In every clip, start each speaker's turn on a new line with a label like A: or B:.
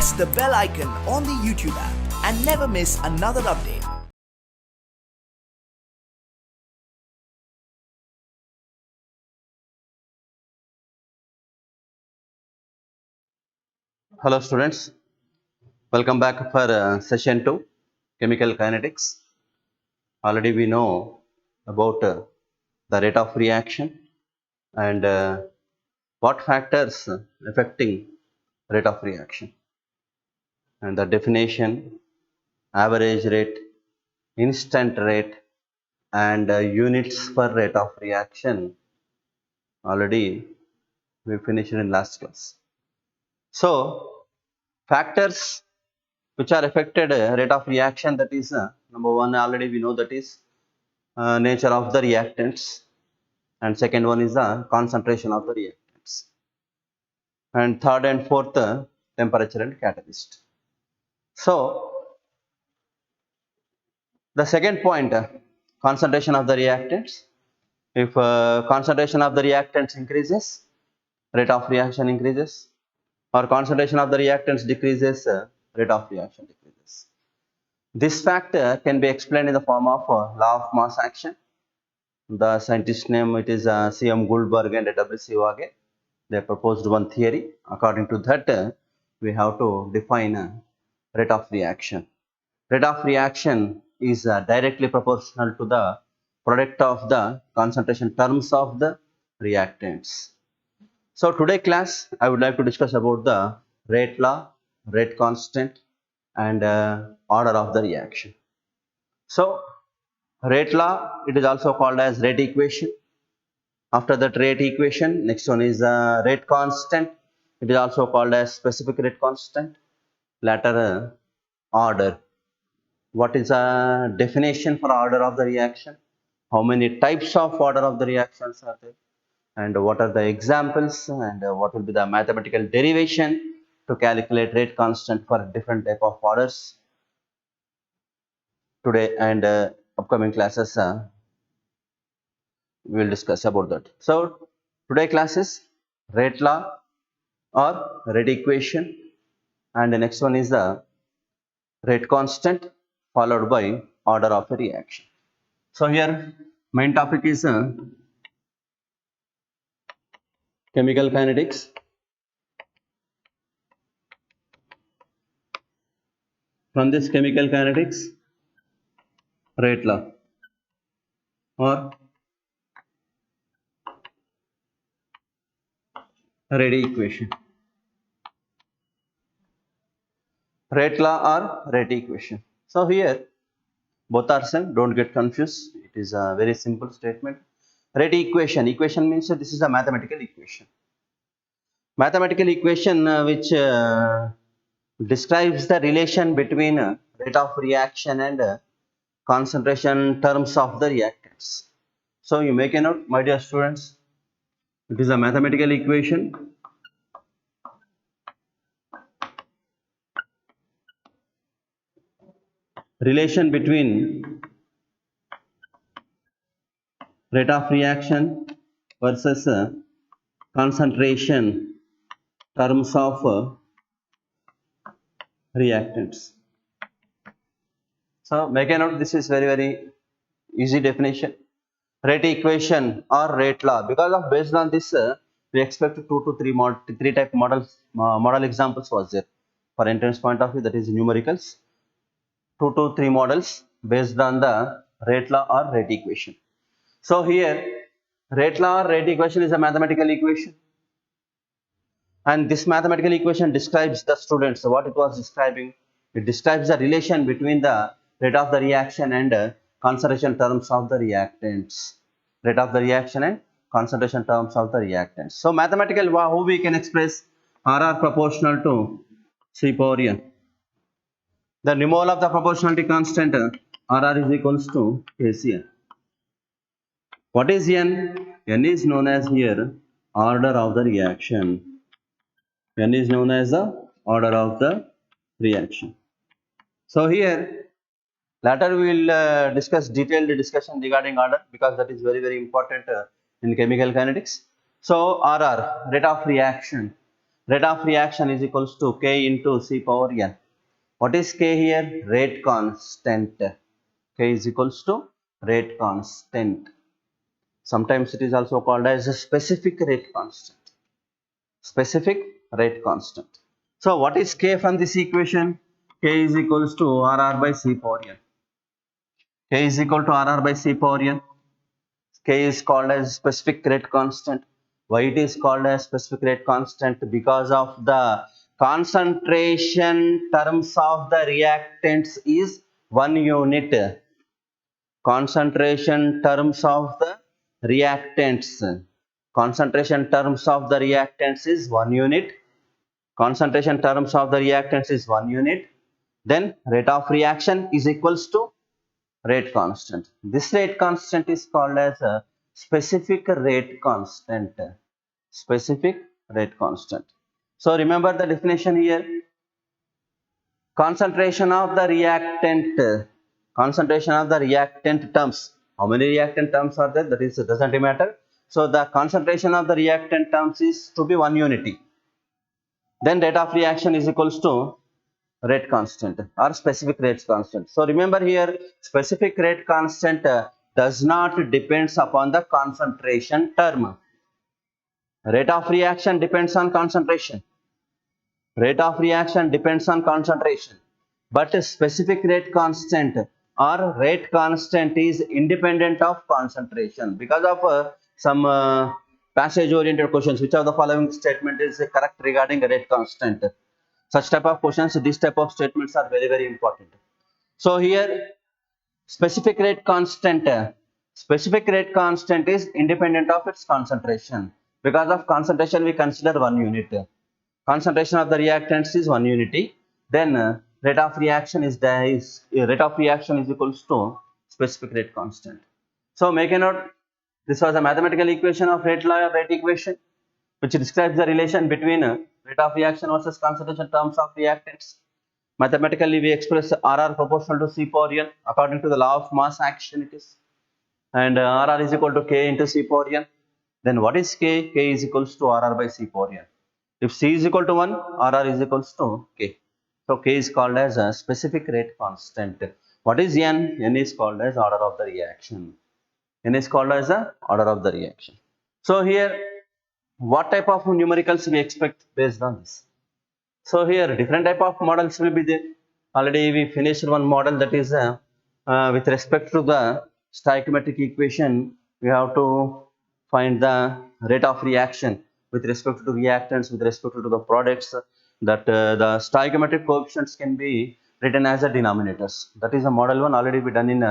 A: press the bell icon on the YouTube app and never miss another update.
B: Hello students, welcome back for session 2, chemical kinetics. Already we know about the rate of reaction and what factors affecting rate of reaction, and the definition, average rate, instant rate, and units per rate of reaction. Already we finished in last class. So factors which are affected rate of reaction, that is number one, already we know, that is nature of the reactants, and second one is the concentration of the reactants, and third and fourth temperature and catalyst. So the second point, concentration of the reactants. If concentration of the reactants increases, rate of reaction increases, or concentration of the reactants decreases, rate of reaction decreases. This factor can be explained in the form of law of mass action. The scientist name, it is C.M. Goldberg and W.C. Waage. They proposed one theory. According to that, we have to define rate of reaction. Rate of reaction is directly proportional to the product of the concentration terms of the reactants. So today class, I would like to discuss about the rate law, rate constant, and order of the reaction. So rate law, it is also called as rate equation. After that rate equation, next one is rate constant. It is also called as specific rate constant. Later order. What is a definition for order of the reaction? How many types of order of the reactions are there? And what are the examples? And what will be the mathematical derivation to calculate rate constant for different type of orders? Today and upcoming classes, we will discuss about that. So today classes, rate law or rate equation, and the next one is the rate constant followed by order of a reaction. So here main topic is chemical kinetics. From this chemical kinetics, rate law or rate equation. Rate law or rate equation. So here both are same, don't get confused. It is a very simple statement. Rate equation. Equation means this is a mathematical equation. Mathematical equation which describes the relation between rate of reaction and concentration terms of the reactants. So you make a note, my dear students. It is a mathematical equation relation between rate of reaction versus concentration terms of reactants. So make a note, this is very easy definition. Rate equation or rate law, because of based on this we expect 2 to 3 type models, model examples was there for entrance point of view, that is numericals. 2 to 3 models based on the rate law or rate equation. So here rate law or rate equation is a mathematical equation, and this mathematical equation describes the students. So what it was describing, it describes the relation between the rate of the reaction and concentration terms of the reactants. Rate of the reaction and concentration terms of the reactants. So mathematical, how we can express RR proportional to C power n. The removal of the proportionality constant RR is equals to Kcn. What is n? N is known as here order of the reaction. N is known as the order of the reaction. So here later we will discuss detailed discussion regarding order, because that is very important in chemical kinetics. So RR, rate of reaction. Rate of reaction is equals to K into C power N. What is K here? Rate constant. K is equals to rate constant. Sometimes it is also called as a specific rate constant. Specific rate constant. So what is K from this equation? K is equals to RR by C power N. K is equal to RR by C power N. K is called as specific rate constant. Why it is called as specific rate constant? Because of the concentration terms of the reactants is 1 unit. Concentration terms of the reactants. Concentration terms of the reactants is 1 unit. Concentration terms of the reactants is 1 unit. Then rate of reaction is equals to rate constant. This rate constant is called as a specific rate constant. Specific rate constant. So remember the definition here. Concentration of the reactant. Concentration of the reactant terms. How many reactant terms are there? That is doesn't matter. So the concentration of the reactant terms is to be 1 unity. Then rate of reaction is equals to rate constant or specific rate constant. So remember here, specific rate constant does not depends upon the concentration term. Rate of reaction depends on concentration. Rate of reaction depends on concentration. But specific rate constant or rate constant is independent of concentration. Because of some passage oriented questions, which of the following statement is correct regarding rate constant? Such type of questions, this type of statements are very, very important. So here, specific rate constant, specific rate constant is independent of its concentration. Because of concentration, we consider 1 unit. Concentration of the reactants is 1 unity. Then rate of reaction is rate of reaction is equals to specific rate constant. So make a note. This was a mathematical equation of rate law or rate equation, which describes the relation between rate of reaction versus concentration terms of reactants. Mathematically, we express RR proportional to C power N according to the law of mass action it is. And RR is equal to K into C power N. Then what is K? K is equals to RR by C power N. If C is equal to 1, RR is equals to K. So K is called as a specific rate constant. What is N? N is called as order of the reaction. N is called as the order of the reaction. So here, what type of numericals we expect based on this? So here, different type of models will be there. Already we finished one model, that is with respect to the stoichiometric equation, we have to find the rate of reaction with respect to reactants, with respect to the products, that the stoichiometric coefficients can be written as the denominators. That is a model one, already we done in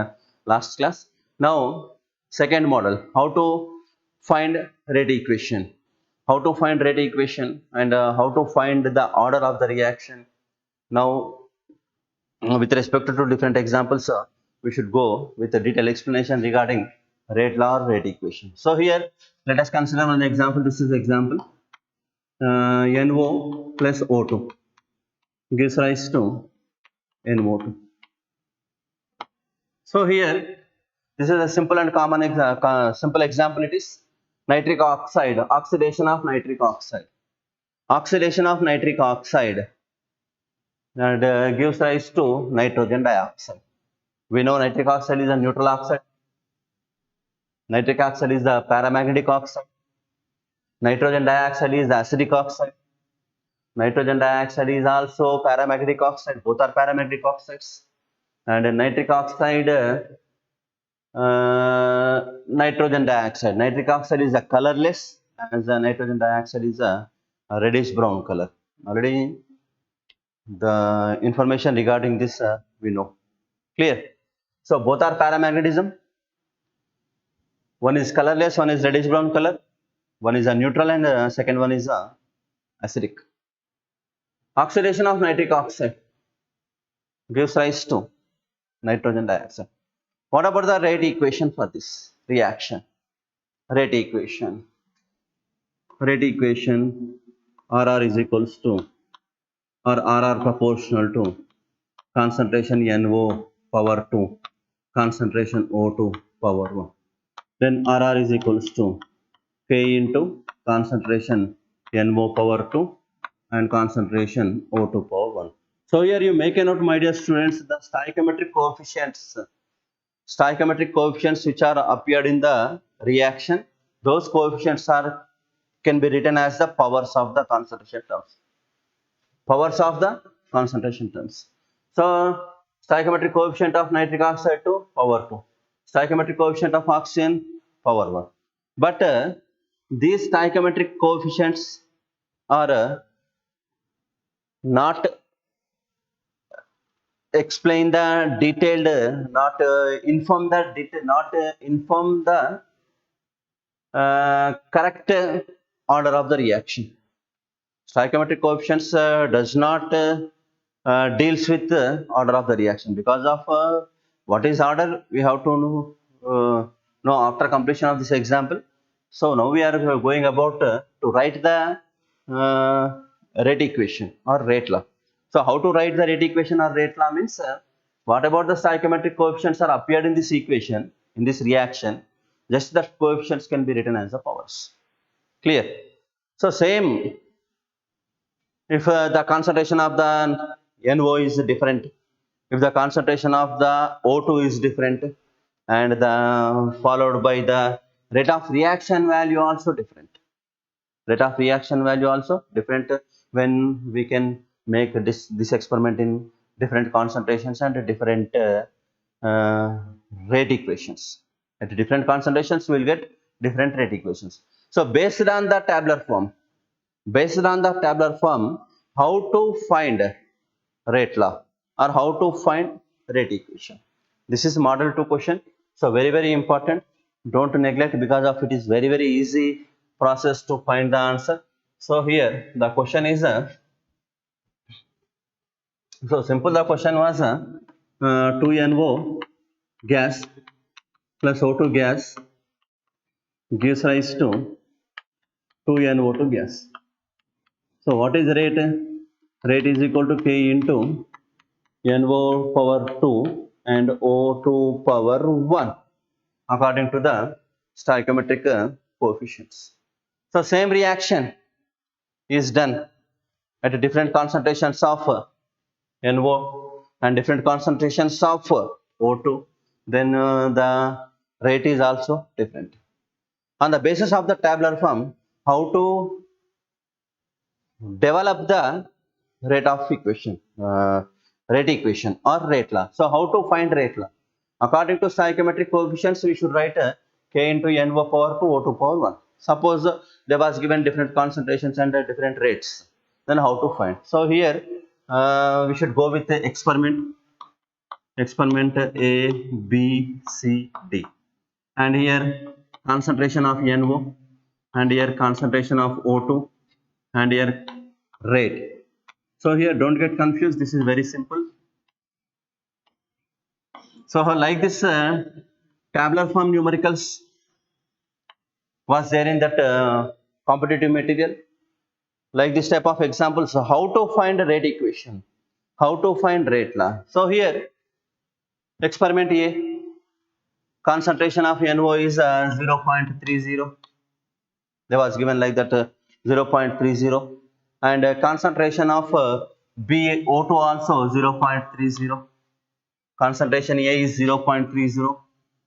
B: last class. Now second model, how to find rate equation. How to find rate equation and how to find the order of the reaction. Now with respect to different examples, we should go with a detailed explanation regarding rate law or rate equation. So here let us consider an example. This is example. NO plus O2 gives rise to NO2. So here this is a simple and common simple example. It is nitric oxide, oxidation of nitric oxide. Oxidation of nitric oxide and gives rise to nitrogen dioxide. We know nitric oxide is a neutral oxide. Nitric oxide is the paramagnetic oxide. Nitrogen dioxide is the acidic oxide. Nitrogen dioxide is also paramagnetic oxide. Both are paramagnetic oxides. And nitric oxide, nitrogen dioxide. Nitric oxide is a colorless, as nitrogen dioxide is a reddish brown color. Already the information regarding this we know. Clear? So both are paramagnetism. One is colorless, one is reddish brown color. One is a neutral and second one is a acidic. Oxidation of nitric oxide gives rise to nitrogen dioxide. What about the rate equation for this reaction? Rate equation. Rate equation, RR is equals to, or RR proportional to concentration NO power 2, concentration O2 power 1. Then RR is equals to K into concentration NO power 2 and concentration O2 power 1. So here you make a note, my dear students, the stoichiometric coefficients which are appeared in the reaction, those coefficients can be written as the powers of the concentration terms. Powers of the concentration terms. So stoichiometric coefficient of nitric oxide to power 2, stoichiometric coefficient of oxygen power 1. But these stoichiometric coefficients are not explain the detailed, not inform the detail, not inform the correct order of the reaction. Stoichiometric coefficients does not deals with the order of the reaction. Because of what is order, we have to know after completion of this example. So now we are going about to write the rate equation or rate law. So how to write the rate equation or rate law means what about the stoichiometric coefficients are appeared in this equation, in this reaction, just the coefficients can be written as the powers. Clear? So same, if the concentration of the NO is different, if the concentration of the O2 is different, and the followed by the rate of reaction value also different. Rate of reaction value also different when we can make this experiment in different concentrations and different uh, rate equations. At different concentrations, we will get different rate equations. So based on the tabular form, how to find rate law or how to find rate equation. This is model 2 question. So very important. Don't neglect, because of it is very easy process to find the answer. So here the question is so simple. The question was 2NO gas plus O2 gas gives rise to 2NO2 gas. So what is rate? Rate is equal to K into NO power 2 and O2 power 1 according to the stoichiometric coefficients. So same reaction is done at different concentrations of NO and different concentrations of O2. Then the rate is also different. On the basis of the tabular form, how to develop the rate of equation, rate equation or rate law. So how to find rate law? According to stoichiometric coefficients, we should write K into NO power 2 O2 power 1. Suppose there was given different concentrations and different rates, then how to find? So here we should go with the experiment A, B, C, D, and here concentration of NO, and here concentration of O2, and here rate. So here don't get confused, this is very simple. So like this tabular form numericals was there in that competitive material, like this type of examples. So how to find a rate equation, how to find rate law. So here experiment A, concentration of NO is 0.30. There was given like that 0.30, and concentration of BO2 also 0.30. Concentration A is 0.30,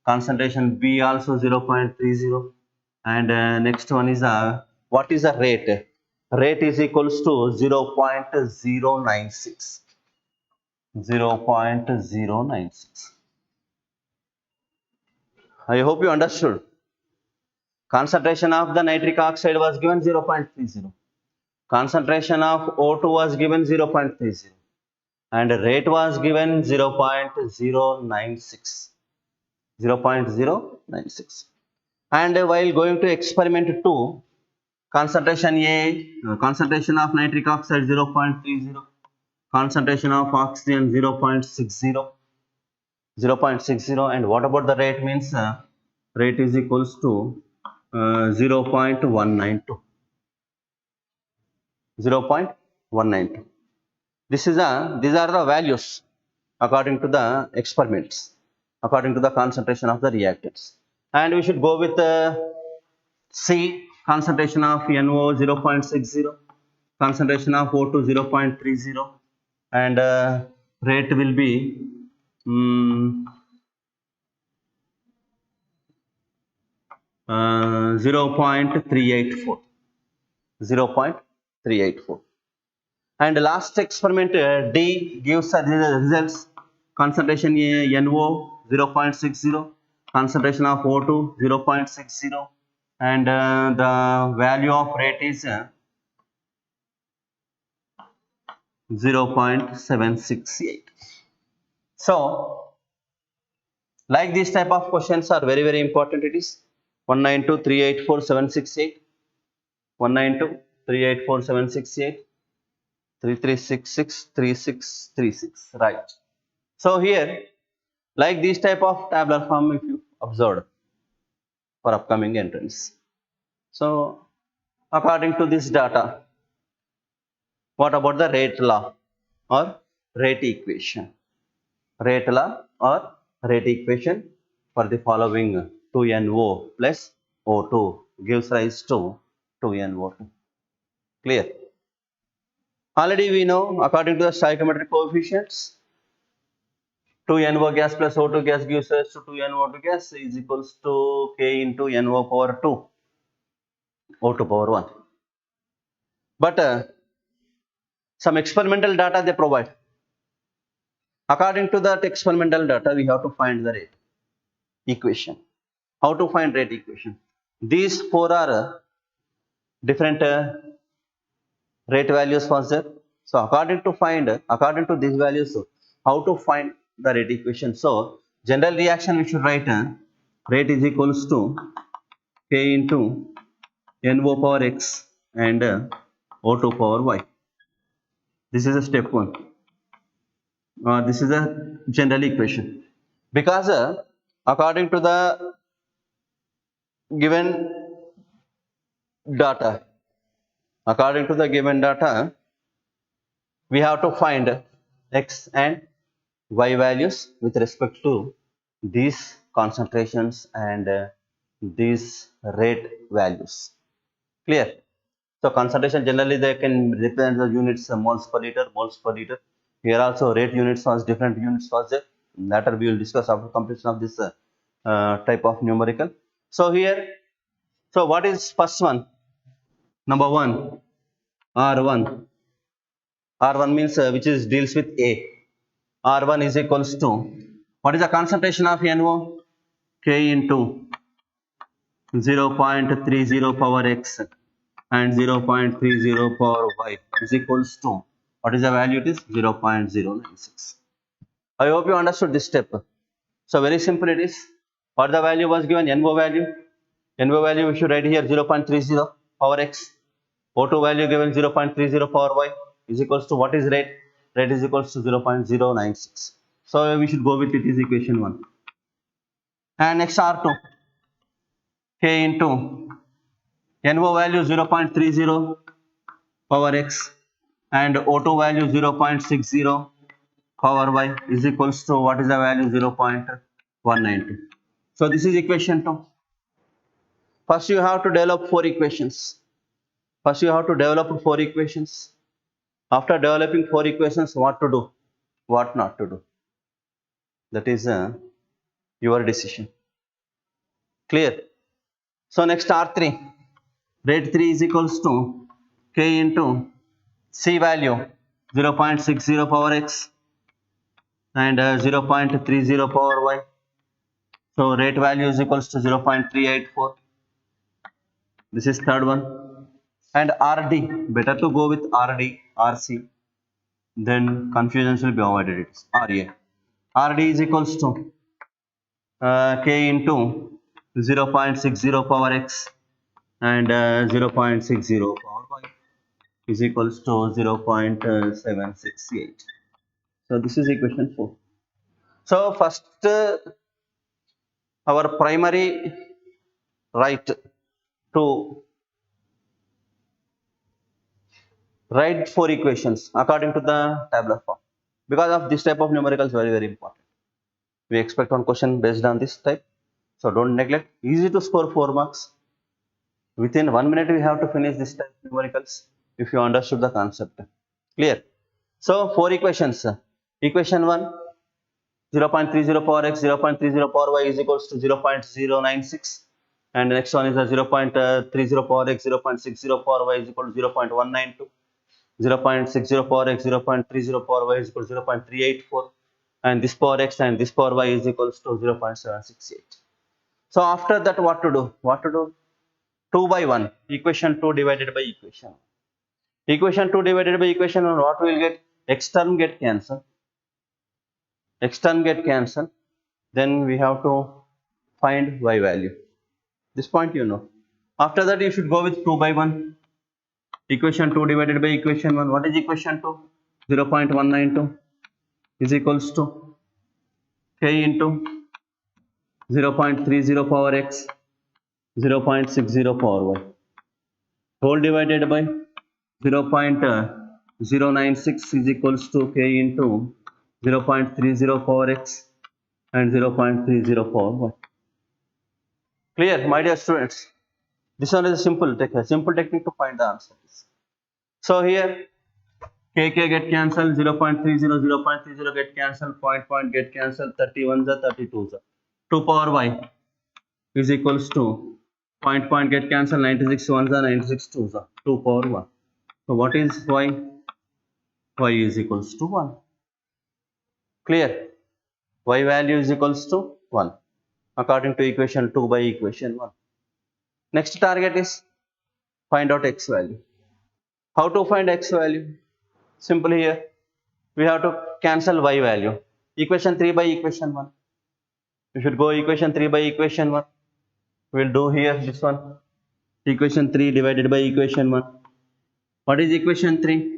B: concentration B also 0.30, and next one is what is the rate? Rate is equals to 0.096. 0.096. I hope you understood. Concentration of the nitric oxide was given 0.30. Concentration of O2 was given 0.30. And rate was given 0.096. 0.096. And while going to experiment 2, concentration A, concentration of nitric oxide 0.30, concentration of oxygen 0.60, 0.60, and what about the rate? Means rate is equals to 0.192. 0.192. These are the values according to the experiments, according to the concentration of the reactants. And we should go with C, concentration of NO 0.60, concentration of O2 0.30 and rate will be 0.384. 0.384. And last experiment D gives the results. Concentration NO 0.60, concentration of O2 0.60, and the value of rate is 0.768. So, like these type of questions are very very important. It is 192.384.768, 192.384.768, 33663636, right? So here, like this type of tabular form, if you observed for upcoming entrance. So according to this data, what about the rate law or rate equation? Rate law or rate equation for the following 2NO plus O2 gives rise to 2NO2. Clear? Already we know according to the stoichiometric coefficients, 2NO gas plus O2 gas gives rise to 2NO2 gas is equals to K into NO power 2, O2 power 1. But some experimental data they provide. According to that experimental data, we have to find the rate equation. How to find rate equation? These four are different rate values was there. So according to these values, how to find the rate equation? So general reaction we should write rate is equals to K into NO power X and O2 power Y. This is a step 1. This is a general equation because according to the given data, we have to find X and Y values with respect to these concentrations and these rate values. Clear? So concentration generally they can represent the units moles per liter. Here also rate units was different units was there. Later we will discuss after completion of this type of numerical. So here, so what is first one? Number 1, R1. R1 means which is deals with A. R1 is equals to, what is the concentration of NO? K into 0.30 power X and 0.30 power Y is equals to, what is the value? It is 0.096. I hope you understood this step. So very simple it is. What the value was given? NO value. NO value we should write here 0.30 power X. O2 value given 0.30 power Y is equals to, what is rate? Rate is equals to 0.096. So we should go with it is equation 1. And next R2. K into NO value 0.30 power X and O2 value 0.60 power Y is equals to, what is the value? 0.192. So this is equation 2. First you have to develop 4 equations. After developing 4 equations, what to do, what not to do, that is your decision. Clear? So next R3. Rate 3 is equals to K into C value 0.60 power X and 0.30 power Y. So rate value is equals to 0.384. This is third one. And RD, better to go with RD, RC, then confusion will be avoided. It's RA. RD is equals to K into 0.60 power X and 0.60 power Y is equals to 0.768. So this is equation 4. So first our primary right to write 4 equations according to the tabular form. Because of this type of numericals very very important. We expect one question based on this type. So don't neglect. Easy to score 4 marks. Within 1 minute we have to finish this type of numericals. if you understood the concept. Clear? So 4 equations. Equation 1, 0.30 power x, 0.30 power y is equals to 0.096, and the next one is the 0.30 power x, 0.60 power y is equal to 0.192, 0.60 power x, 0.30 power y is equal to 0.384, and this power x and this power y is equals to 0.768. So after that, what to do? 2 by 1, equation 2 divided by equation 1. Equation 2 divided by equation 1, what we will get? X term get cancelled. X term get cancelled. Then we have to find y value. This point you know. After that, you should go with 2 by 1. Equation 2 divided by equation 1. What is equation 2? 0.192 is equals to k into 0.30 power x, 0.60 power y, whole divided by 0.096 is equals to k into 0.30 power x and 0.30 power y. Clear, my dear students? This one is a simple technique to find the answer. So here kk get cancelled, 0.30, 0.30 get cancelled, point get cancelled, 31s are 32s. 2 power y is equals to point get cancelled, 96 ones are 96 twos are 2 power 1. So what is y? Y is equals to 1. Clear? Y value is equals to 1 according to equation 2 by equation 1. Next target is find out x value. How to find x value? Simple here. We have to cancel y value. Equation 3 by equation 1. We should go equation 3 by equation 1. We will do here this one. Equation 3 divided by equation 1. What is equation 3?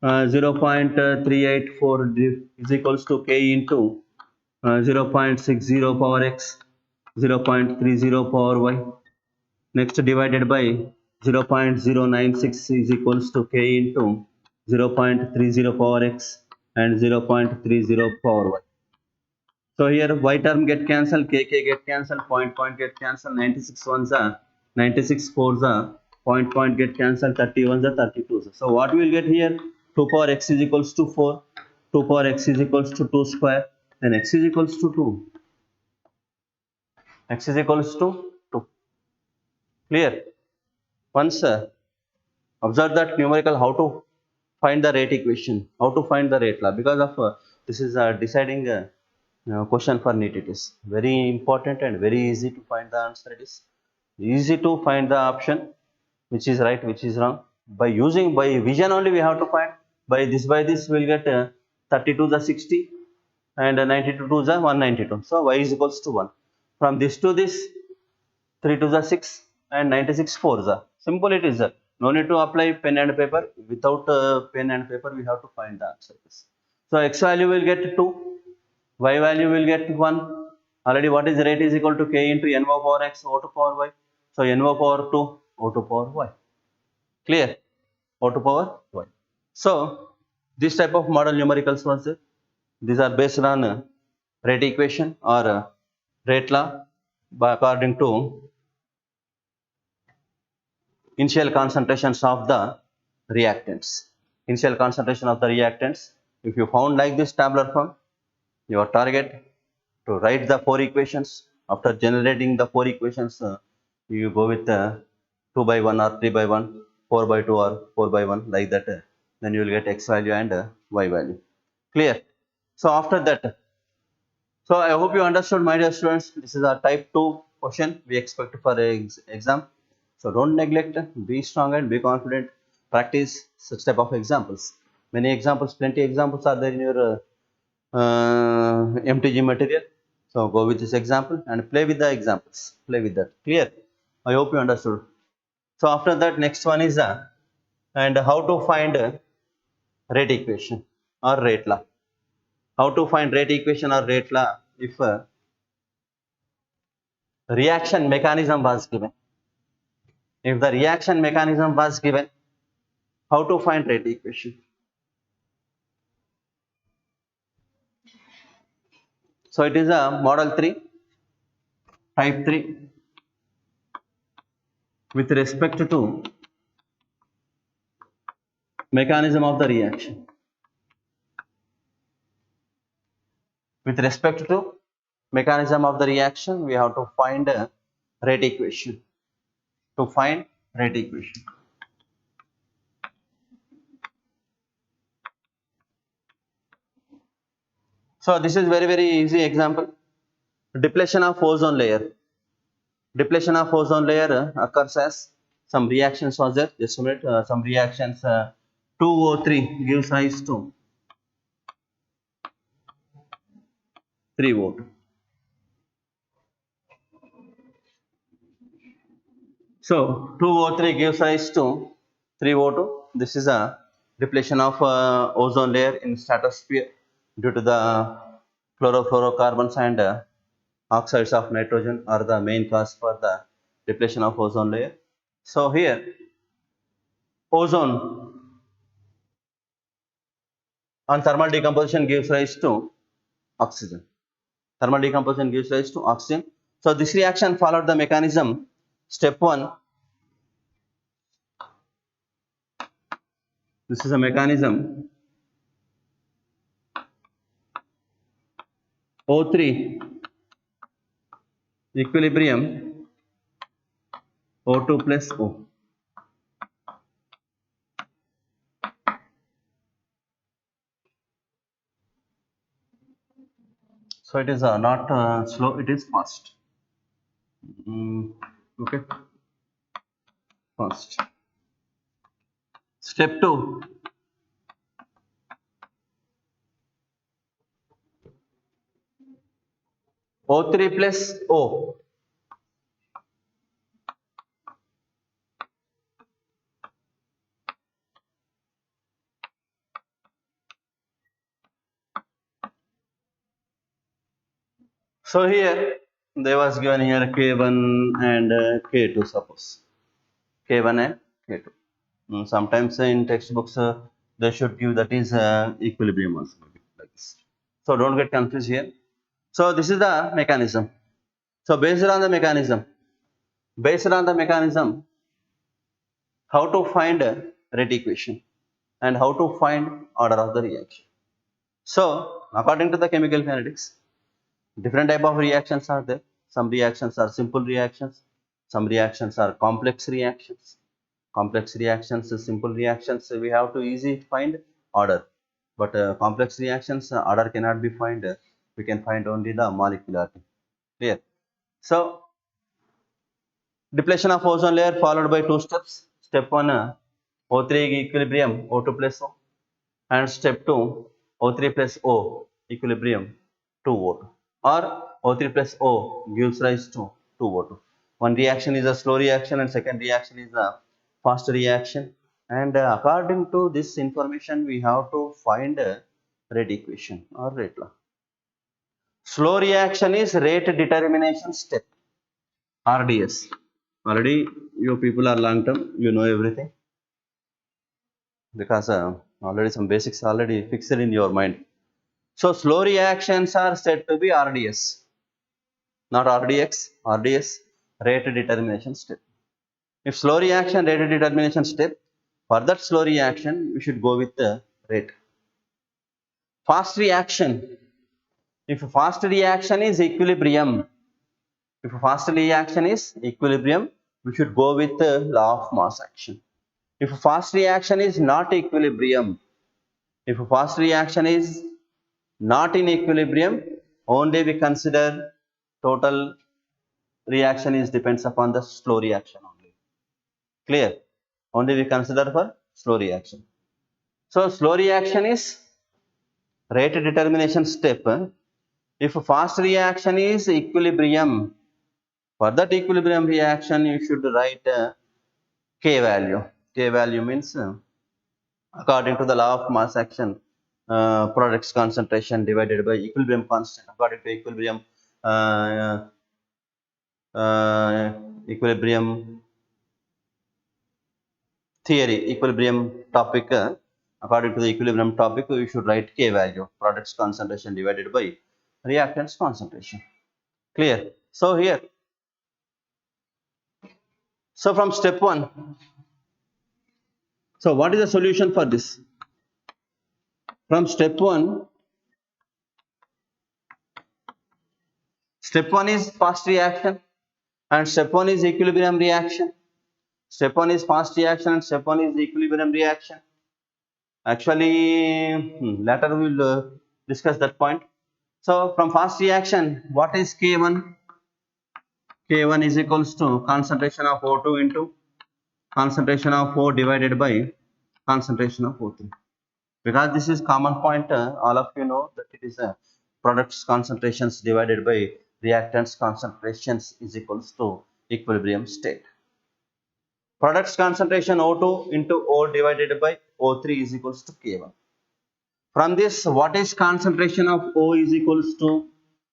B: 0.384 is equals to k into 0.60 power x, 0.30 power y. Next divided by 0.096 is equals to k into 0.30 power x and 0.30 power y. So here y term get cancelled, kk get cancelled, point get cancelled, 96 ones are 96 fours are point get cancelled, 31s are 32s. So what we will get here? 2 power x is equals to 4, 2 power x is equals to 2 square, and x is equals to 2. X is equals to 2. Clear? Once observe that numerical how to find the rate equation, how to find the rate law, because of this is deciding question for NEET. It is very important and very easy to find the answer. It is easy to find the option which is right, which is wrong. By vision only we have to find. By this we will get 32 the 60 and 92 to the 192. So y is equals to 1. From this to this, 3 to the 6 and 96 4 the. Simple it is. No need to apply pen and paper. Without pen and paper we have to find the answer. So x value will get 2, y value will get 1. Already what is rate is equal to k into n power x o to power y. So n power 2 o to power y. Clear? O to power y. So this type of model numericals was there. These are based on rate equation or rate law according to initial concentrations of the reactants. Initial concentration of the reactants. If you found like this tabular form, your target to write the 4 equations. After generating the 4 equations, you go with 2 by 1 or 3 by 1, 4 by 2 or 4 by 1 like that. Then you will get x value and y value. Clear? So after that, so I hope you understood, my dear students. This is a type 2 question we expect for exam. So don't neglect, be strong and be confident. Practice such type of examples. Many examples, plenty examples are there in your MTG material. So go with this example and play with the examples. Play with that. Clear? I hope you understood. So after that, next one is and how to find rate equation or rate law. How to find rate equation or rate law if reaction mechanism was given. If the reaction mechanism was given, how to find rate equation? So it is a model 3, type 3 with respect to mechanism of the reaction. With respect to mechanism of the reaction, we have to find a rate equation. To find rate equation. So this is very easy example. Depletion of ozone layer. Depletion of ozone layer occurs as some reactions was there. Just a minute. Some reactions 2O3 gives rise to 3 volt. So 2O3 gives rise to 3O2. This is a depletion of ozone layer in stratosphere due to the chlorofluorocarbons and oxides of nitrogen are the main cause for the depletion of ozone layer. So here ozone on thermal decomposition gives rise to oxygen. Thermal decomposition gives rise to oxygen. So this reaction followed the mechanism. Step 1. This is a mechanism. O3 equilibrium O2 plus O. So it is not slow, it is fast. Okay, fast. Step 2. O3 plus O. So here there was given here K1 and K2 suppose. K1 and K2. Sometimes in textbooks they should give that is equilibrium also like this. So don't get confused here. So this is the mechanism. So based on the mechanism, how to find a rate equation and how to find order of the reaction. So according to the chemical kinetics, different type of reactions are there. Some reactions are simple reactions, some reactions are complex reactions. Complex reactions, simple reactions, we have to easily find order. But complex reactions, order cannot be found. We can find only the molecularity. Clear? So depletion of ozone layer followed by 2 steps. Step 1, O3 equilibrium O2 plus O, and step 2, O3 plus O equilibrium 2 volt, or O3 plus O gives rise to 2 volt. One reaction is a slow reaction and second reaction is a fast reaction, and according to this information we have to find a rate equation or rate law. Slow reaction is rate determination step, RDS. Already you people are long term, you know everything because already some basics already fixed in your mind. So slow reactions are said to be RDS, not RDX, RDS, rate determination step. If slow reaction rate determination step, for that slow reaction we should go with the rate. Fast reaction, if fast reaction is equilibrium, we should go with the law of mass action. If fast reaction is not equilibrium, if fast reaction is not in equilibrium, only we consider total reaction is depends upon the slow reaction only. Clear? Only we consider for slow reaction. So slow reaction is rate determination step. If fast reaction is equilibrium, for that equilibrium reaction you should write K value. K value means according to the law of mass action, products concentration divided by equilibrium constant. According to equilibrium theory, equilibrium topic, according to the equilibrium topic, you should write K value, products concentration divided by reactants concentration. Clear? So here, so from step 1, So what is the solution for this? From step 1 is fast reaction and step 1 is equilibrium reaction. Step 1 is fast reaction and step 1 is equilibrium reaction. Actually, later we will discuss that point. So from fast reaction, what is K1? K1 is equals to concentration of O2 into concentration of O divided by concentration of O3. Because this is common point, all of you know that it is products concentrations divided by reactants concentrations is equals to equilibrium state. Products concentration O2 into O divided by O3 is equals to K1. From this, what is concentration of O is equals to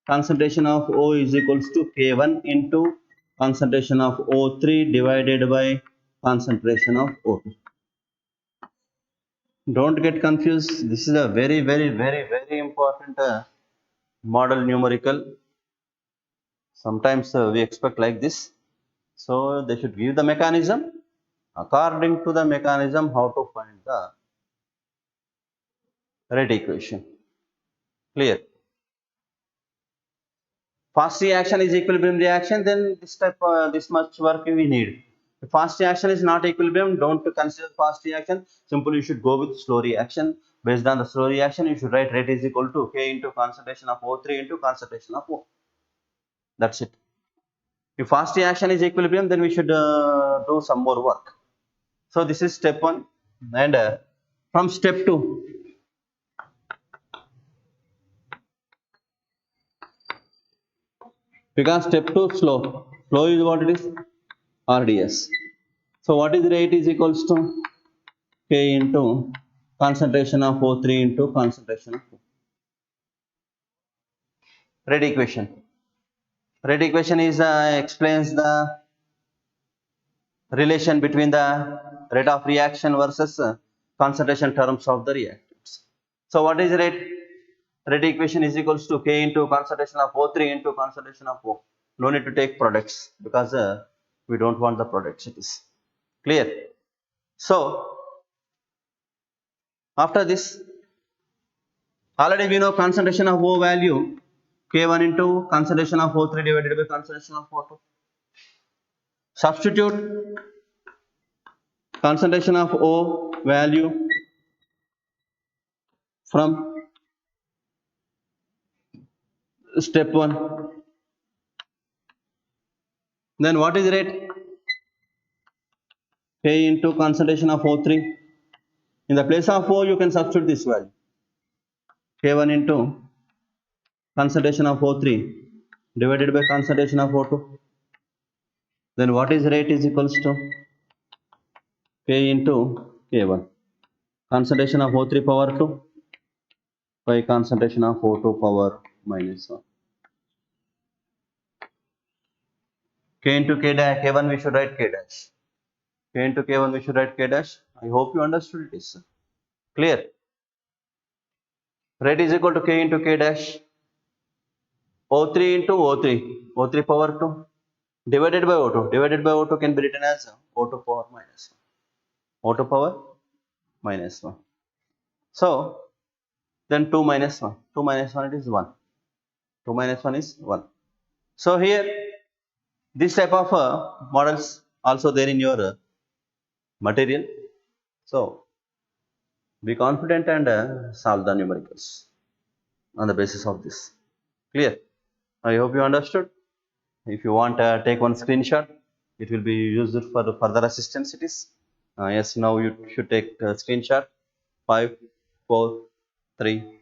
B: K1 into concentration of O3 divided by concentration of O2. Don't get confused. This is a very important model numerical. Sometimes we expect like this. So they should give the mechanism. According to the mechanism, how to find the rate equation. Clear? Fast reaction is equilibrium reaction, then this much work we need. If fast reaction is not equilibrium, don't consider fast reaction. Simply you should go with slow reaction. Based on the slow reaction, you should write rate is equal to K into concentration of O3 into concentration of O. That's it. If fast reaction is equilibrium, then we should do some more work. So this is step 1, and from step 2, because step 2 flow is what it is, RDS. So what is rate is equals to K into concentration of O3 into concentration of O. Rate equation. Rate equation is explains the relation between the rate of reaction versus concentration terms of the reactants. So what is rate? Rate equation is equals to K into concentration of O3 into concentration of O. No need to take products because we don't want the products. It is clear. So after this, already we know concentration of O value K1 into concentration of O3 divided by concentration of O2. Substitute concentration of O value from step 1. Then what is rate? K into concentration of O3. In the place of O, you can substitute this value. K1 into concentration of O3 divided by concentration of O2. Then what is rate is equals to K into K1. Concentration of O3 power 2 by concentration of O2 power minus 1. K into K dash, K1 we should write K dash. K into K1 we should write K dash. I hope you understood this. Clear? Rate is equal to K into K dash. O3 into O3 power 2 divided by O2. Divided by O2 can be written as O2 power minus 1. O2 power minus 1. So then 2 minus 1. 2 minus 1 it is 1. 2 minus 1 is 1. So here this type of models also there in your material. So be confident and solve the numericals on the basis of this. Clear? I hope you understood. If you want take one screenshot, it will be used for the further assistance. It is yes, now you should take a screenshot. 5 4 3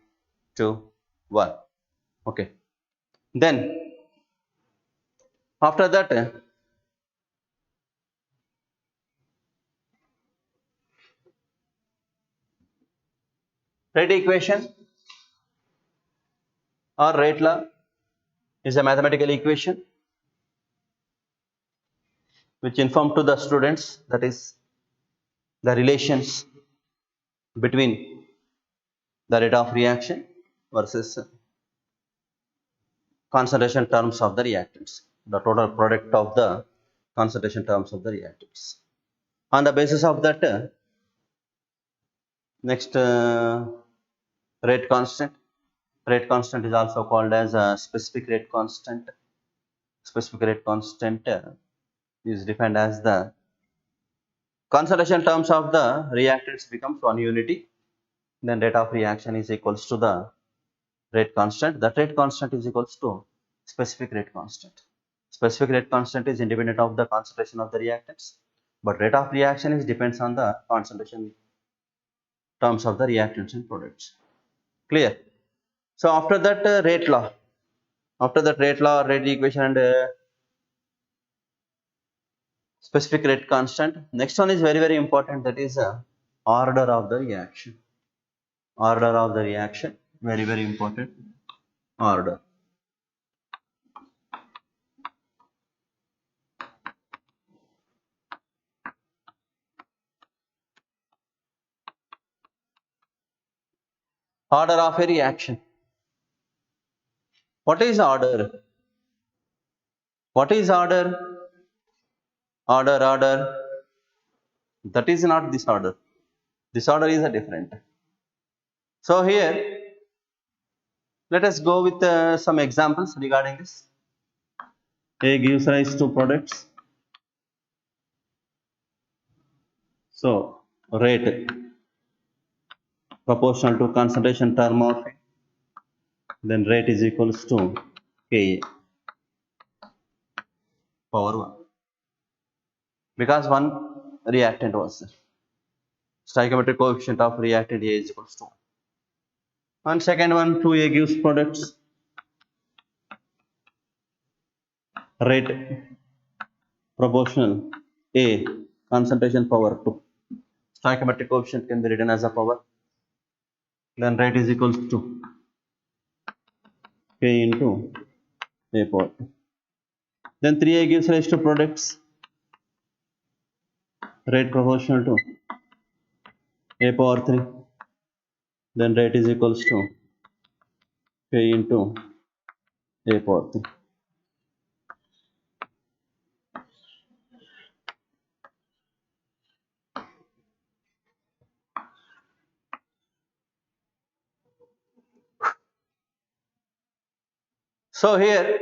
B: 2 1. Okay, then after that rate equation or rate law is a mathematical equation which inform to the students, that is the relations between the rate of reaction versus concentration terms of the reactants, the total product of the concentration terms of the reactants. On the basis of that, Next, rate constant. Rate constant is also called as a specific rate constant. Specific rate constant is defined as the concentration terms of the reactants becomes one unity. Then rate of reaction is equals to the rate constant. That rate constant is equals to specific rate constant. Specific rate constant is independent of the concentration of the reactants, but rate of reaction is depends on the concentration terms of the reactants and products. Clear? So after that rate law, rate equation and specific rate constant. Next one is very important. That is order of the reaction. Order of the reaction, very important. Order. Order of a reaction. What is order? What is order? Order. That is not this order. This order is a different. So here, let us go with some examples regarding this. A gives rise to products. So rate proportional to concentration term of A, then rate is equals to Ka power 1. Because one reactant was there. Stoichiometric coefficient of reactant A is equals to 1. And second one, 2A gives products. Rate proportional A concentration power 2. Stoichiometric coefficient can be written as a power. Then rate is equals to K into A power 2. Then 3A gives rise to products. Rate proportional to A power 3. Then rate is equals to K into A power 3. So here,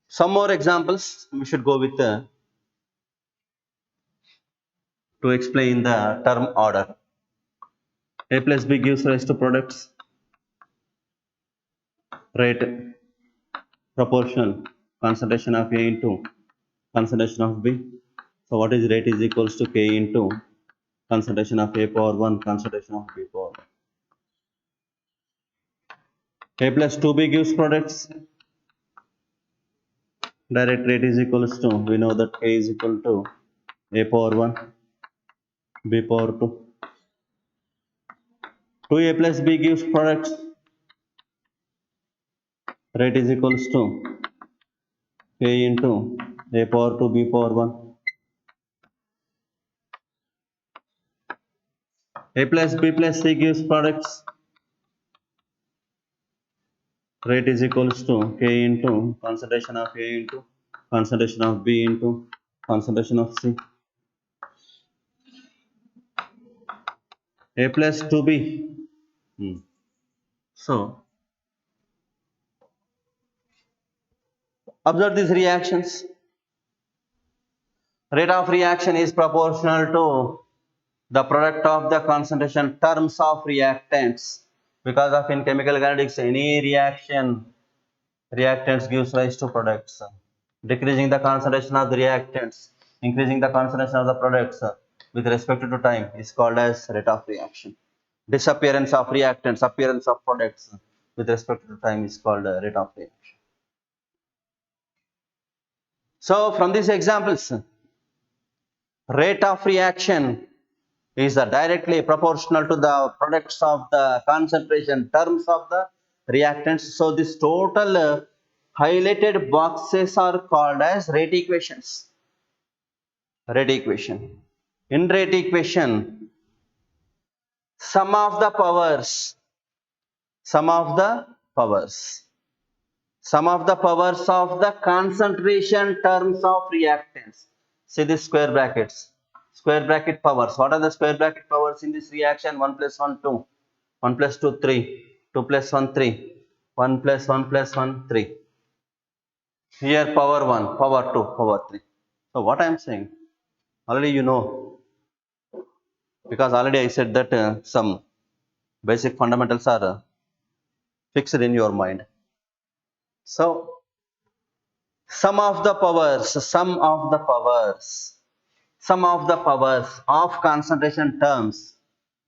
B: some more examples we should go with to explain the term order. A plus B gives rise to products. Rate proportional concentration of A into concentration of B. So what is rate is equals to K into concentration of A power 1, concentration of B power 1. A plus 2B gives products. Direct rate is equals to, we know that K is equal to A power 1, B power 2. 2A plus B gives products. Rate is equals to K into A power 2, B power 1. A plus B plus C gives products. Rate is equals to K into concentration of A into concentration of B into concentration of C. A plus 2B. So, observe these reactions. Rate of reaction is proportional to the product of the concentration terms of reactants. Because of in chemical kinetics, any reactants gives rise to products. Decreasing the concentration of the reactants, increasing the concentration of the products with respect to time is called as rate of reaction. Disappearance of reactants, appearance of products with respect to time is called rate of reaction. So from these examples, rate of reaction is directly proportional to the products of the concentration terms of the reactants. So this total highlighted boxes are called as rate equations. Rate equation. In rate equation, sum of the powers, sum of the powers, sum of the powers of the concentration terms of reactants. See this square brackets. Square bracket powers. What are the square bracket powers in this reaction? 1 plus 1, 2. 1 plus 2, 3. 2 plus 1, 3. 1 plus 1 plus 1, 3. Here power 1, power 2, power 3. So what I am saying, already you know, because already I said that some basic fundamentals are fixed in your mind. So sum of the powers, sum of the powers of concentration terms,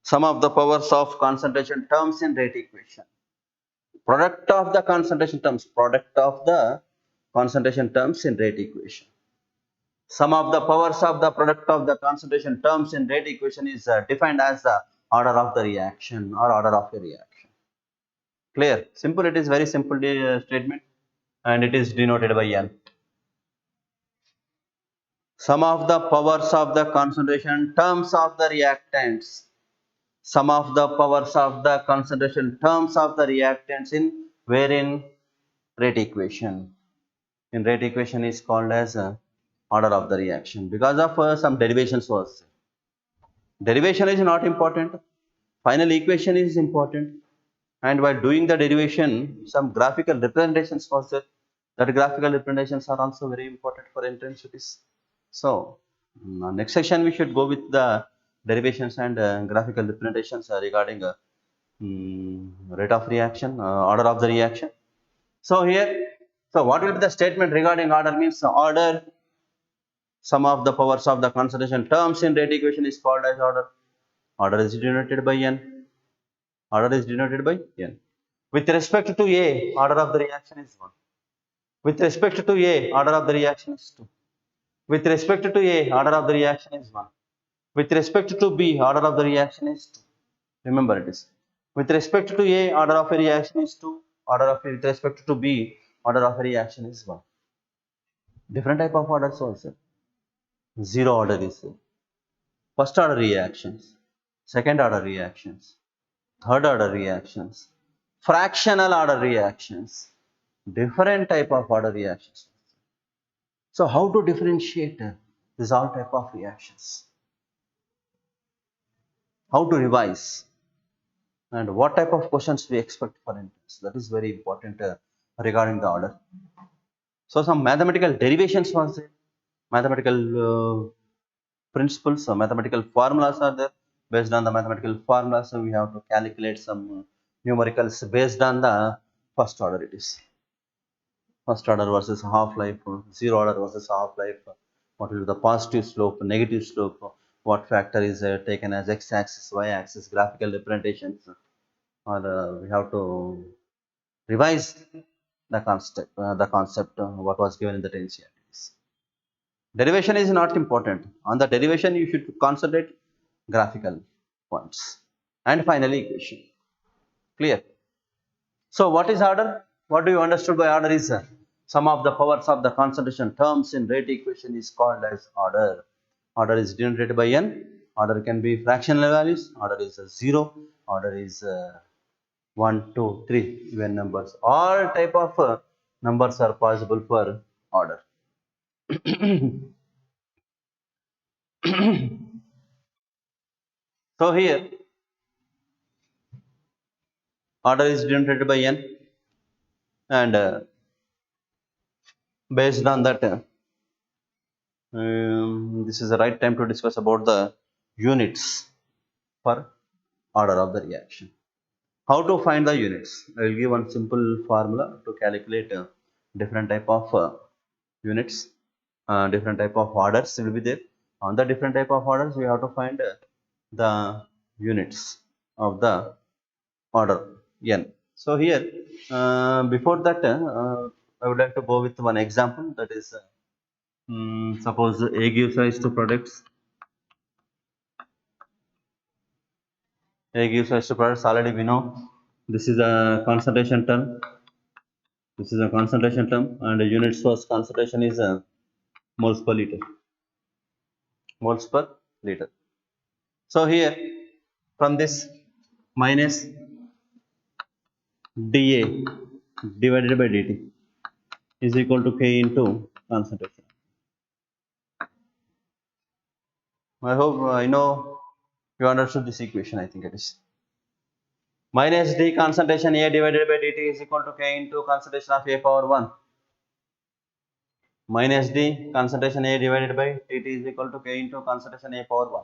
B: sum of the powers of concentration terms in rate equation. Product of the concentration terms, product of the concentration terms in rate equation. Sum of the powers of the product of the concentration terms in rate equation is defined as the order of the reaction or order of a reaction. Clear? Simple, it is very simple statement and it is denoted by N. Sum of the powers of the concentration terms of the reactants. Sum of the powers of the concentration terms of the reactants in wherein rate equation. In rate equation is called as order of the reaction because of some derivations was. Derivation is not important. Final equation is important. And while doing the derivation, some graphical representations was there. That graphical representations are also very important for intensities. So, next section we should go with the derivations and graphical representations regarding rate of reaction, order of the reaction. So here, so what will be the statement regarding order means order, sum of the powers of the concentration terms in rate equation is called as order. Order is denoted by n. Order is denoted by n. With respect to A, order of the reaction is 1. With respect to A, order of the reaction is 2. With respect to A, order of the reaction is 1. With respect to B, order of the reaction is 2. Remember it is. With respect to A, order of a reaction is 2. With respect to B, order of a reaction is 1. Different type of orders also. Zero order is there. First order reactions, second order reactions, third order reactions, fractional order reactions, different type of order reactions. So how to differentiate these all type of reactions? How to revise? And what type of questions we expect for entrance? That is very important regarding the order. So some mathematical derivations was there, mathematical principles, mathematical formulas are there. Based on the mathematical formulas, we have to calculate some numericals based on the first order. It is first order versus half life, zero order versus half life. What will be the positive slope, negative slope? What factor is taken as x-axis, y-axis, graphical representations? Or we have to revise the concept what was given in the NCERTs. Derivation is not important. On the derivation, you should concentrate graphical points. And finally, equation. Clear? So, what is order? What do you understood by order is sum of the powers of the concentration terms in rate equation is called as order. Order is denoted by n. Order can be fractional values. Order is 0. Order is 1, 2, 3 even numbers. All type of numbers are possible for order. So here order is denoted by n and based on that this is the right time to discuss about the units for order of the reaction. How to find the units? I will give one simple formula to calculate different type of units, different type of orders will be there. On the different type of orders, we have to find the units of the order n. So here, before that, I would like to go with one example, that is, suppose A gives rise to products. A gives rise to products. Already we know this is a concentration term. This is a concentration term, and the units for concentration is moles per liter. Moles per liter. So here, from this minus dA divided by dt is equal to K into concentration. I hope I know you understood this equation. I think it is minus d concentration A divided by dt is equal to K into concentration of A power 1. Minus d concentration A divided by dt is equal to K into concentration A power 1.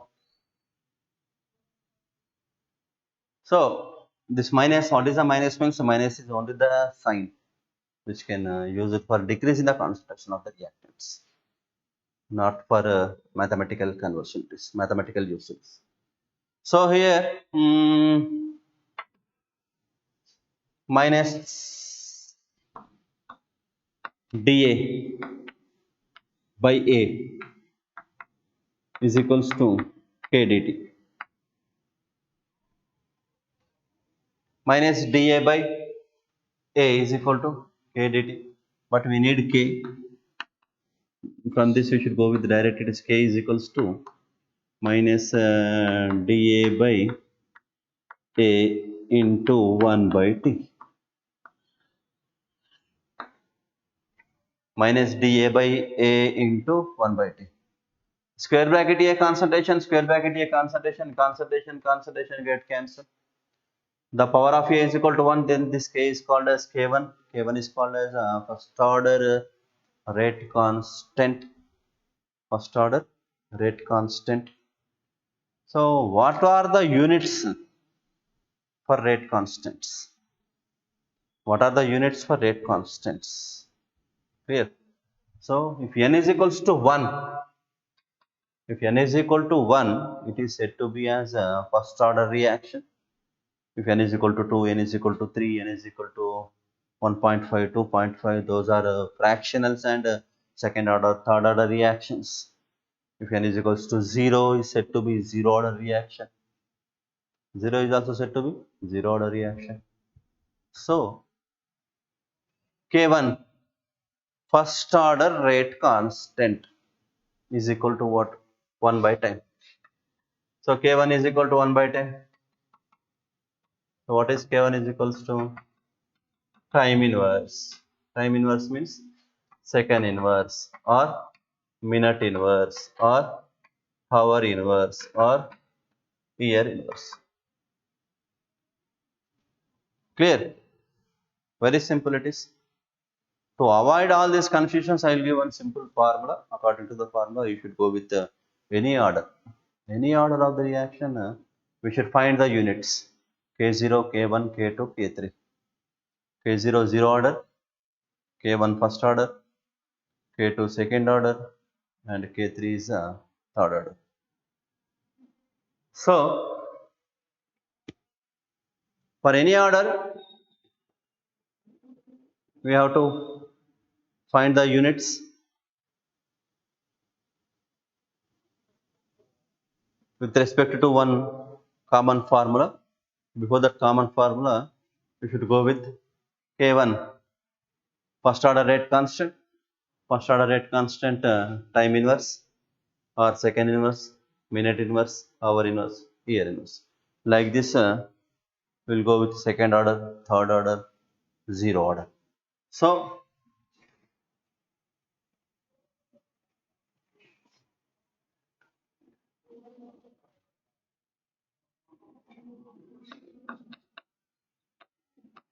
B: So this minus, what is the minus means? Minus is only the sign which can use it for decrease in the concentration of the reactants, not for mathematical conversion. It is mathematical usage. So here minus dA by A is equals to K dt. Minus dA by A is equal to K dt. But we need K. From this we should go with direct. It is K is equals to minus dA by A into 1 by T. Minus dA by A into 1 by T. Square bracket A concentration, square bracket A concentration, concentration get cancelled. The power of A is equal to 1, then this K is called as K1. K1 is called as first order rate constant. First order rate constant. So what are the units for rate constants? What are the units for rate constants? Clear? So if n is equals to 1, if n is equal to 1, it is said to be as a first order reaction. If n is equal to 2, n is equal to 3, n is equal to 1.5, 2.5, those are fractionals and second order, third order reactions. If n is equals to 0, is said to be zero order reaction. 0 is also said to be zero order reaction. So K1 first order rate constant is equal to what? 1 by time. So K1 is equal to 1 by 10. So what is K1 is equals to? Time inverse. Time inverse means second inverse or minute inverse or hour inverse or year inverse. Clear? Very simple it is. To avoid all these confusions, I will give one simple formula. According to the formula, you should go with any order. Any order of the reaction, we should find the units. K0, K1, K2, K3. K0 zero order, K1 first order, K2 second order, and K3 is third order. So for any order, we have to find the units with respect to one common formula. Before that common formula, we should go with K1 first order rate constant, first order rate constant time inverse or second inverse, minute inverse, hour inverse, year inverse. Like this, we'll go with second order, third order, zero order. So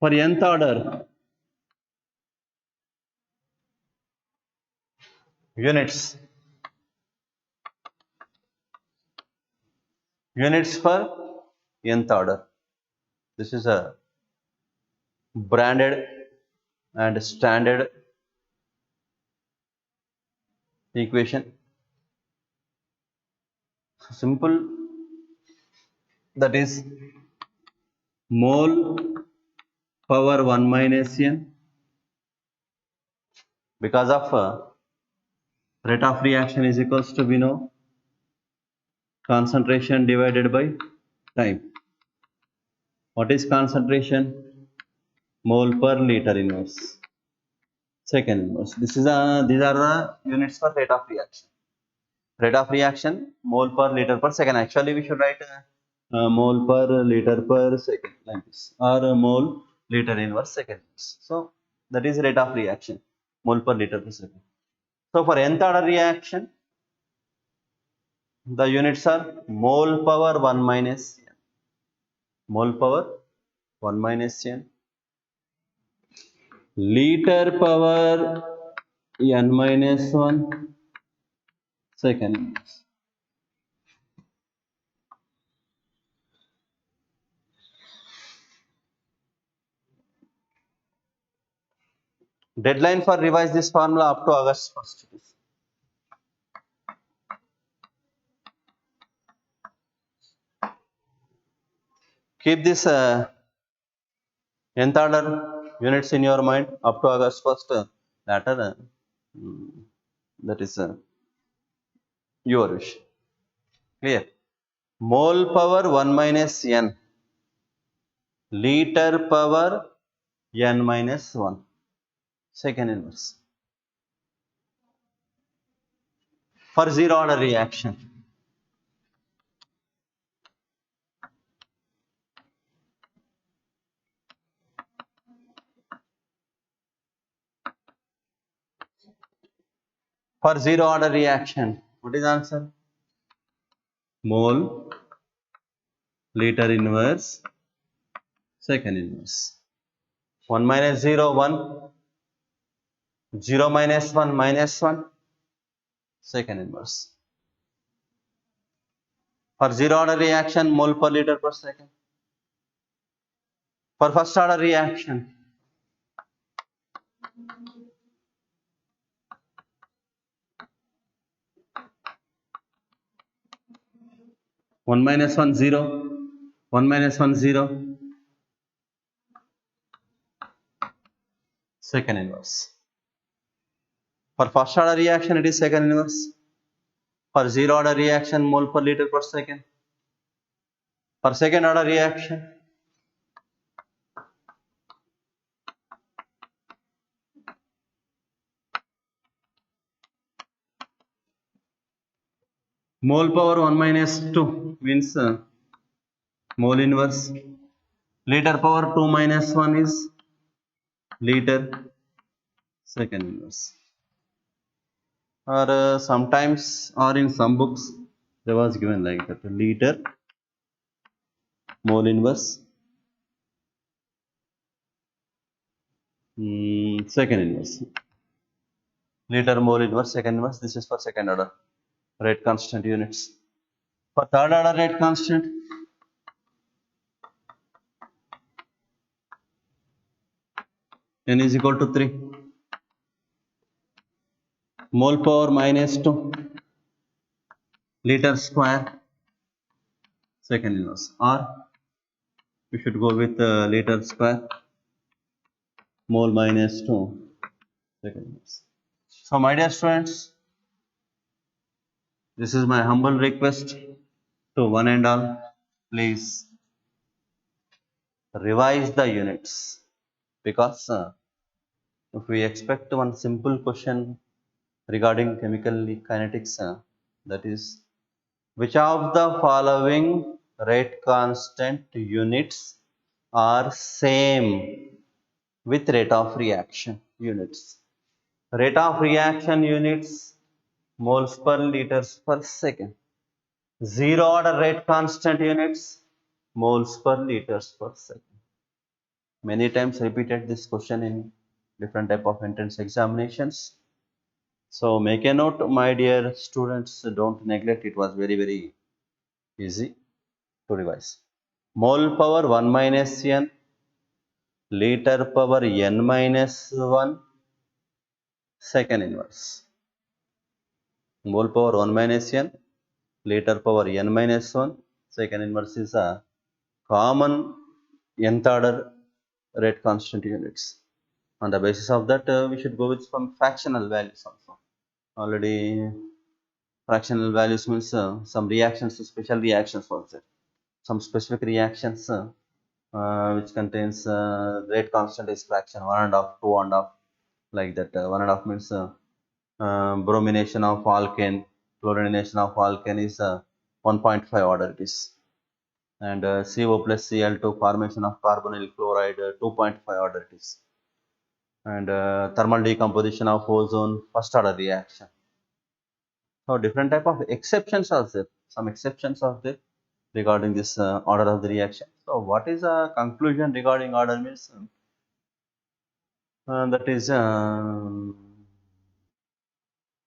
B: for nth order, units for nth order. This is a branded and standard equation. Simple, that is mole power 1 minus n, because of rate of reaction is equals to, we know, concentration divided by time. What is concentration? Mole per liter inverse, second inverse. These are the units for rate of reaction. Rate of reaction, mole per liter per second. Actually, we should write mole per liter per second like this, or mole liter inverse second. So that is rate of reaction, mole per liter per second. So for nth order reaction, The units are mole power 1 minus n. Mole power 1 minus n. Liter power n minus 1 second. Deadline for revise this formula up to August 1st. Keep this nth order units in your mind up to August 1st. Later, that is your wish. Clear? Mole power 1 minus n. Liter power n minus 1. Second inverse. For zero order reaction. For zero order reaction. What is the answer? Mole, liter inverse, second inverse. 1 minus 0, 1. 0 minus 1, minus 1. Second inverse. For zero order reaction, mole per liter per second. For first order reaction, 1 minus 1, 0. 1 minus 1, 0. Second inverse. For first order reaction, it is second inverse. For zero order reaction, mole per liter per second. For second order reaction, mole power 1 minus 2 means mole inverse. Liter power 2 minus 1 is liter second inverse. Or sometimes, or in some books, there was given like that: liter mole inverse second inverse. Liter mole inverse second inverse. This is for second order rate constant units. For third order rate constant, n is equal to 3. Mole power minus 2 liter square second inverse, or we should go with liter square mole minus 2 second inverse. So my dear students, this is my humble request to one and all, please revise the units, because if we expect one simple question regarding chemical kinetics, that is, which of the following rate constant units are same with rate of reaction units? Rate of reaction units, moles per liters per second. Zero order rate constant units, moles per liters per second. Many times repeated this question in different type of entrance examinations. So make a note, my dear students, don't neglect. It was very easy to revise. Mole power 1 minus n, liter power n minus 1, second inverse. Mole power 1 minus n, liter power n minus 1, second inverse is a common nth order rate constant units. On the basis of that, we should go with some fractional values also. Already fractional values means some reactions, special reactions also. Some specific reactions which contains rate constant is fraction 1.5, 2.5, like that. 1.5 means bromination of alkane, chlorination of alkane is 1.5 order it is, and CO plus Cl2 formation of carbonyl chloride 2.5 order it is, and thermal decomposition of ozone first order reaction. So different type of exceptions are there. Some exceptions are there regarding this order of the reaction. So what is a conclusion regarding order means? That is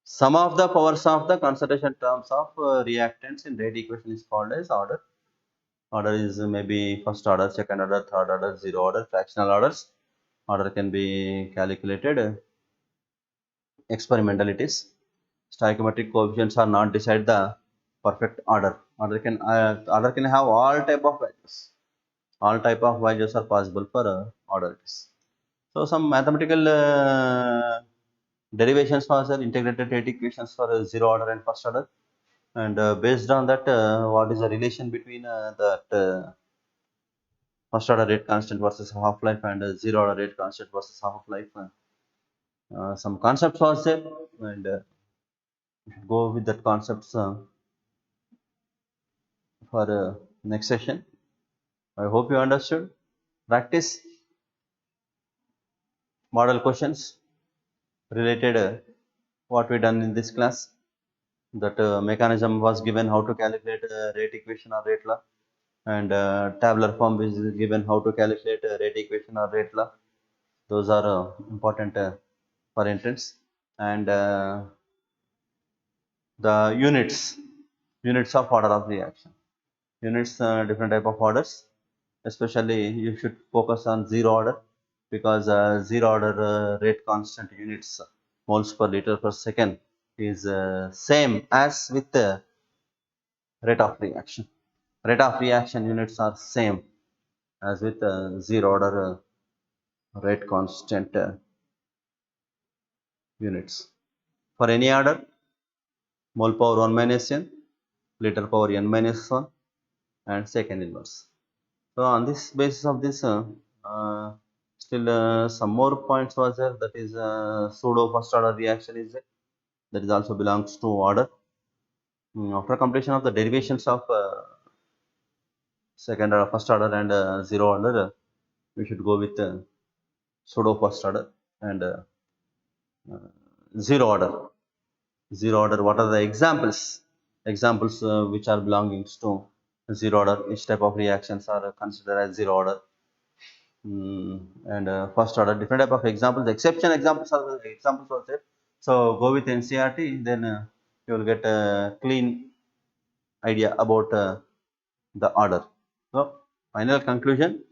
B: sum of the powers of the concentration terms of reactants in rate equation is called as order. Order is maybe first order, second order, third order, zero order, fractional orders. Order can be calculated. Experimental it is. Stoichiometric coefficients are not decide the perfect order. Order can have all type of values. All type of values are possible for orders. So some mathematical derivations for integrated rate equations for zero order and first order, and based on that, what is the relation between that first order rate constant versus half life and zero order rate constant versus half life. Some concepts was there, and we should go with that concepts for next session. I hope you understood. Practice model questions related what we done in this class. That mechanism was given how to calculate rate equation or rate law, and tabular form is given how to calculate rate equation or rate law. Those are important for entrance, and the units of order of reaction. Units, different type of orders. Especially you should focus on zero order, because zero order rate constant units, moles per liter per second, is same as with the rate of reaction. Rate of reaction units are same as with zero order rate constant units. For any order, mole power 1 minus n, liter power n minus 1, and second inverse. So on this basis of this, still some more points was there. That is pseudo first order reaction is there. That is also belongs to order. After completion of the derivations of second order, first order, and zero order, we should go with pseudo first order and zero order. Zero order, what are the examples? Examples which are belonging to zero order, which type of reactions are considered as zero order. And first order, different type of examples, exception examples are examples are there. So go with NCERT, then you will get a clean idea about the order. So final conclusion,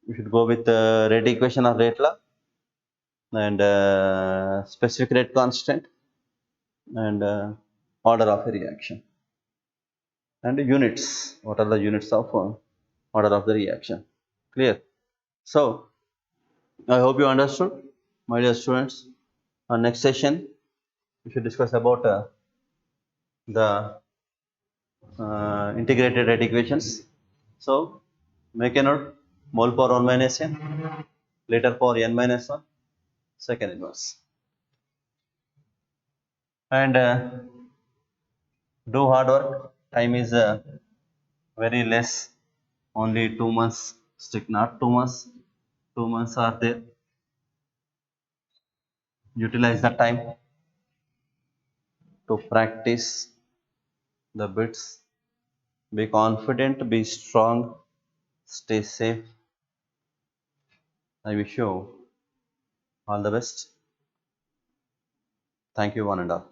B: you should go with rate equation or rate law, and specific rate constant, and order of a reaction, and units. What are the units of order of the reaction? Clear? So I hope you understood, my dear students. On next session, we should discuss about the integrated rate equations. So make a note: mole power 1 minus n, liter power n minus 1, second inverse, and do hard work. Time is very less, only 2 months. Stick not 2 months. 2 months are there. Utilize the time to practice the bits. Be confident, be strong, stay safe. I wish you all the best. Thank you, one and all.